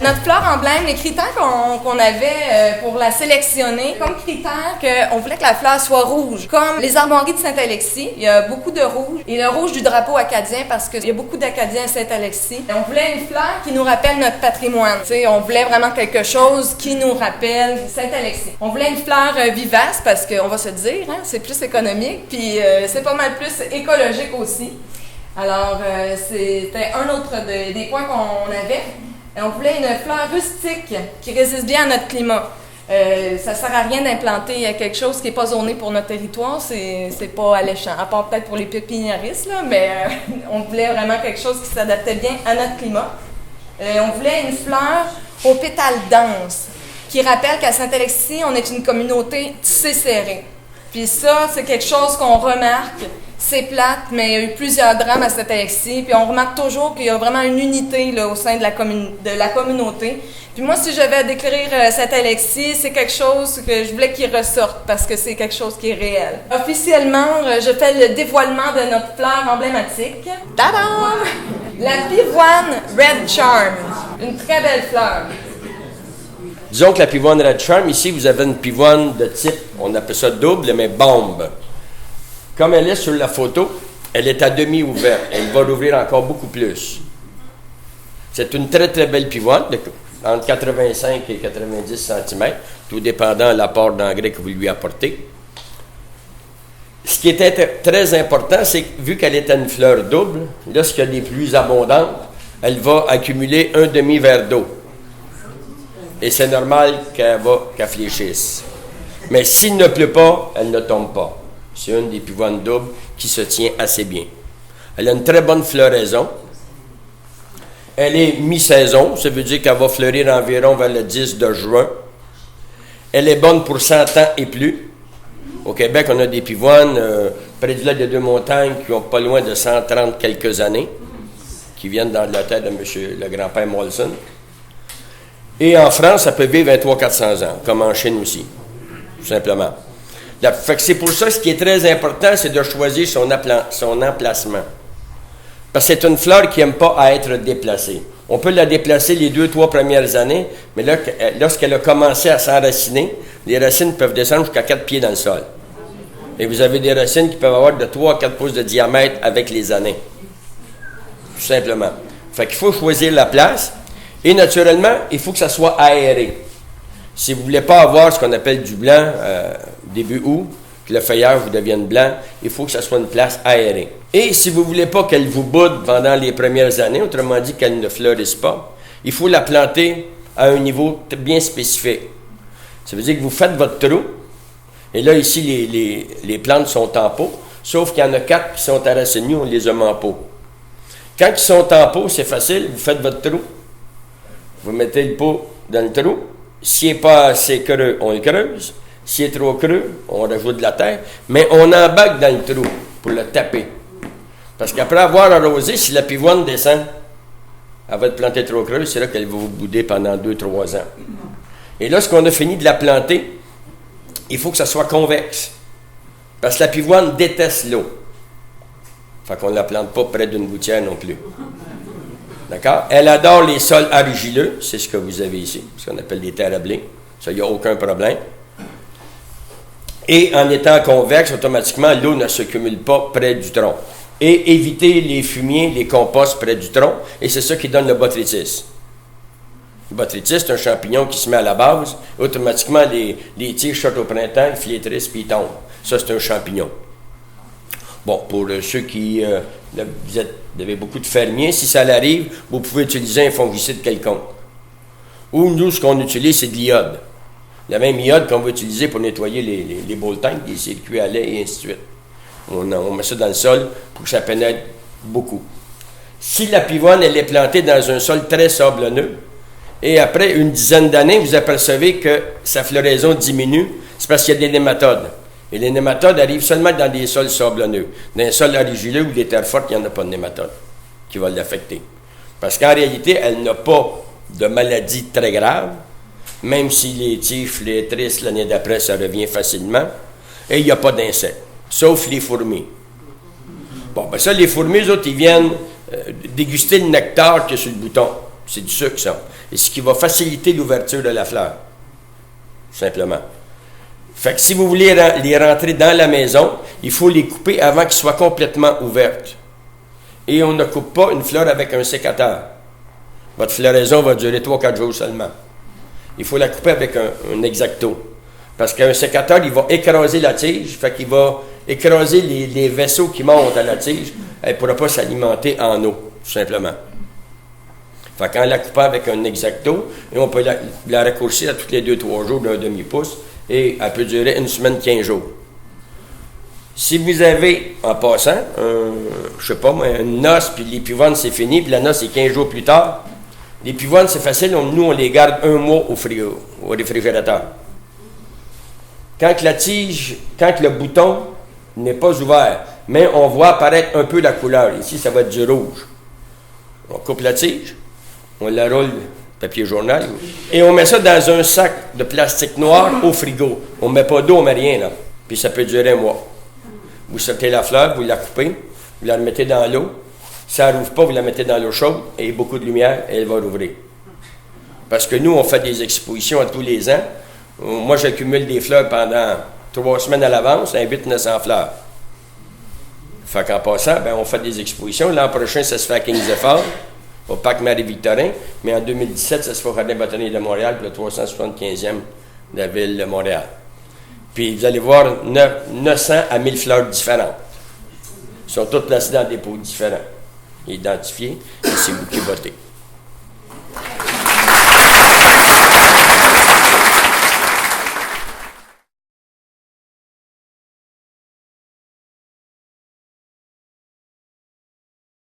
Notre fleur emblème, les critères qu'on avait pour la sélectionner, comme critère qu'on voulait que la fleur soit rouge. Comme les armoiries de Saint-Alexis, il y a beaucoup de rouge. Et le rouge du drapeau acadien, parce qu'il y a beaucoup d'Acadiens à Saint-Alexis. Et on voulait une fleur qui nous rappelle notre patrimoine. T'sais, on voulait vraiment quelque chose qui nous rappelle Saint-Alexis. On voulait une fleur vivace, parce qu'on va se dire, hein, c'est plus économique, puis c'est pas mal plus écologique aussi. Alors, c'était un autre des points qu'on avait. Et on voulait une fleur rustique qui résiste bien à notre climat. Ça ne sert à rien d'implanter quelque chose qui n'est pas zoné pour notre territoire, c'est pas alléchant, à part peut-être pour les pépiniéristes, là, mais on voulait vraiment quelque chose qui s'adaptait bien à notre climat. On voulait une fleur aux pétales denses, qui rappelle qu'à Saint-Alexis, on est une communauté tissée serrée. Puis ça, c'est quelque chose qu'on remarque. C'est plate, mais il y a eu plusieurs drames à Saint-Alexis. Puis on remarque toujours qu'il y a vraiment une unité là, au sein de la communauté. Puis moi, si je vais décrire Saint-Alexis, c'est quelque chose que je voulais qu'il ressorte parce que c'est quelque chose qui est réel. Officiellement, je fais le dévoilement de notre fleur emblématique. Tadam! La pivoine Red Charm. Une très belle fleur. Disons que la pivoine Red Charm, ici, vous avez une pivoine de type, on appelle ça double, mais bombe. Comme elle est sur la photo, elle est à demi ouverte. Elle va l'ouvrir encore beaucoup plus. C'est une très, très belle pivoine, entre 85 et 90 cm, tout dépendant de l'apport d'engrais que vous lui apportez. Ce qui était très important, c'est que vu qu'elle est une fleur double, lorsqu'elle est plus abondante, elle va accumuler un demi-verre d'eau. Et c'est normal qu'elle fléchisse. Mais s'il ne pleut pas, elle ne tombe pas. C'est une des pivoines doubles qui se tient assez bien. Elle a une très bonne floraison. Elle est mi-saison, ça veut dire qu'elle va fleurir environ vers le 10 de juin. Elle est bonne pour 100 ans et plus. Au Québec, on a des pivoines près du lac des Deux-Montagnes qui ont pas loin de 130 quelques années, qui viennent dans la terre de M. le grand-père Molson. Et en France, ça peut vivre 2300-400 ans, comme en Chine aussi, tout simplement. Fait que c'est pour ça, ce qui est très important, c'est de choisir son emplacement. Parce que c'est une fleur qui n'aime pas à être déplacée. On peut la déplacer les 2-3 premières années, mais là, lorsqu'elle a commencé à s'enraciner, les racines peuvent descendre jusqu'à 4 pieds dans le sol. Et vous avez des racines qui peuvent avoir de 3 à 4 pouces de diamètre avec les années. Tout simplement. Fait qu'il faut choisir la place. Et naturellement, il faut que ça soit aéré. Si vous ne voulez pas avoir ce qu'on appelle du blanc début août, que le feuillage vous devienne blanc, il faut que ça soit une place aérée. Et si vous ne voulez pas qu'elle vous boude pendant les premières années, autrement dit qu'elle ne fleurisse pas, il faut la planter à un niveau bien spécifique. Ça veut dire que vous faites votre trou, et là, ici, les plantes sont en pot, sauf qu'il y en a 4 qui sont enracinées, on les a mis en pot. Quand ils sont en pot, c'est facile, vous faites votre trou, vous mettez le pot dans le trou. S'il n'est pas assez creux, on le creuse. S'il est trop creux, on rajoute de la terre. Mais on embarque dans le trou pour le taper. Parce qu'après avoir arrosé, si la pivoine descend, elle va être plantée trop creuse, c'est là qu'elle va vous bouder pendant 2-3 ans. Et lorsqu'on a fini de la planter, il faut que ça soit convexe. Parce que la pivoine déteste l'eau. Fait qu'on ne la plante pas près d'une gouttière non plus. D'accord? Elle adore les sols argileux, c'est ce que vous avez ici, ce qu'on appelle des terres à blé. Ça, il n'y a aucun problème. Et en étant convexe, automatiquement, l'eau ne s'accumule pas près du tronc. Et éviter les fumiers, les composts près du tronc, et c'est ça qui donne le botrytis. Le botrytis, c'est un champignon qui se met à la base, automatiquement, les tiges sortent au printemps, ils flétrissent, puis ils tombent. Ça, c'est un champignon. Bon, pour ceux qui... vous avez beaucoup de fermiers, si ça l'arrive, vous pouvez utiliser un fongicide quelconque. Ou nous, ce qu'on utilise, c'est de l'iode. La même iode qu'on va utiliser pour nettoyer les bowl tanks, les circuits à lait et ainsi de suite. On met ça dans le sol pour que ça pénètre beaucoup. Si la pivoine, elle est plantée dans un sol très sablonneux, et après une dizaine d'années, vous apercevez que sa floraison diminue, c'est parce qu'il y a des nématodes. Et les nématodes arrivent seulement dans des sols sablonneux. Dans un sol argileux ou des terres fortes, il n'y en a pas de nématodes qui vont l'affecter. Parce qu'en réalité, elle n'a pas de maladie très grave, même si les tiges flétrissent l'année d'après, ça revient facilement. Et il n'y a pas d'insectes, sauf les fourmis. Bon, ben ça, les fourmis, eux autres, ils viennent déguster le nectar qu'il y a sur le bouton. C'est du sucre, ça. Et ce qui va faciliter l'ouverture de la fleur. Tout simplement. Fait que si vous voulez les rentrer dans la maison, il faut les couper avant qu'ils soient complètement ouvertes. Et on ne coupe pas une fleur avec un sécateur. Votre floraison va durer 3-4 jours seulement. Il faut la couper avec un Exacto. Parce qu'un sécateur, il va écraser la tige, fait qu'il va écraser les vaisseaux qui montent à la tige. Elle ne pourra pas s'alimenter en eau, tout simplement. Fait qu'en la coupant avec un Exacto, et on peut la raccourcir à tous les 2-3 jours d'un demi-pouce, et elle peut durer 1 semaine, 15 jours. Si vous avez, en passant, je sais pas moi, une noce, puis les pivoines, c'est fini, puis la noce, c'est 15 jours plus tard, les pivoines, c'est facile, nous, on les garde 1 mois au réfrigérateur. Quand le bouton n'est pas ouvert, mais on voit apparaître un peu la couleur. Ici, ça va être du rouge. On coupe la tige, on la roule, papier journal, et on met ça dans un sac de plastique noir au frigo. On ne met pas d'eau, on ne met rien là. Puis ça peut durer 1 mois. Vous sortez la fleur, vous la coupez, vous la remettez dans l'eau. Si ça ne rouvre pas, vous la mettez dans l'eau chaude et beaucoup de lumière, et elle va rouvrir. Parce que nous, on fait des expositions à tous les ans. Moi, j'accumule des fleurs pendant 3 semaines à l'avance, 800-900 fleurs. Fait qu'en passant, on fait des expositions. L'an prochain, ça se fait à Kings Effort, au Parc Marie-Victorin. Mais en 2017, ça se fait au Jardin botanique de Montréal, pour le 375e de la ville de Montréal. Puis vous allez voir 900 à 1000 fleurs différentes. Ils sont toutes placées dans des pots différents, identifiés, et c'est vous qui votez.